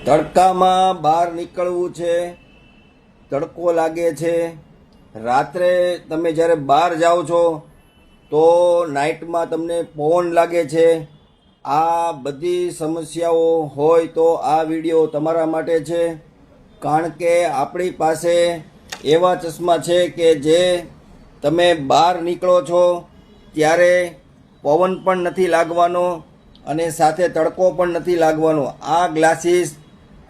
તડકામાં બહાર નીકળવું છે, તડકો લાગે છે, રાત્રે તમે જ્યારે બહાર જાઓ છો તો નાઇટમાં તમને પવન લાગે છે, આ બધી સમસ્યાઓ હોય તો આ વિડીયો તમારા માટે છે. કારણ કે આપણી પાસે એવા ચશ્મા છે કે જે તમે બહાર નીકળો છો ત્યારે પવન પણ નથી લાગવાનો અને સાથે તડકો પણ નથી લાગવાનો. આ ગ્લાસીસ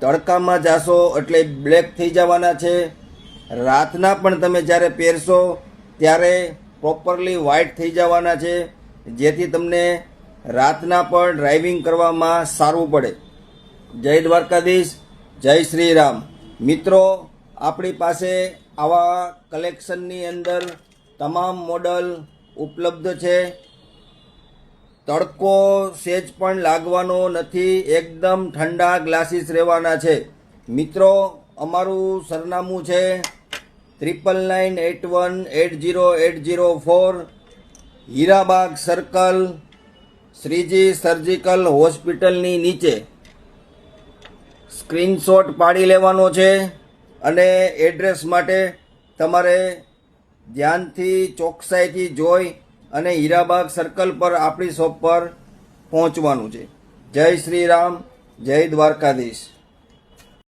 તડકામાં જાશો એટલે બ્લેક થઈ જવાના છે. રાતના પણ તમે જ્યારે પહેરશો ત્યારે પ્રોપરલી વ્હાઇટ થઈ જવાના છે, જેથી તમને રાતના પણ ડ્રાઇવિંગ કરવામાં સારું પડે. જય દ્વારકાધીશ, જય શ્રી રામ. મિત્રો, આપણી પાસે આવા કલેક્શનની અંદર તમામ મોડલ ઉપલબ્ધ છે. તડકો સેજ પણ લાગવાનો નથી, એકદમ ઠંડા ગ્લાસીસ રહેવાના છે. મિત્રો, અમારું સરનામું છે 9998180804, હીરાબાગ સર્કલ, શ્રીજી સર્જિકલ હોસ્પિટલની નીચે. સ્ક્રીનશોટ પાડી લેવાનો છે અને એડ્રેસ માટે તમારે ધ્યાનથી ચોકસાઈથી જોઈ અને હીરાબાગ સર્કલ પર આપણી શોપ પર પહોંચવાનું છે. જય શ્રી રામ, જય દ્વારકાધીશ.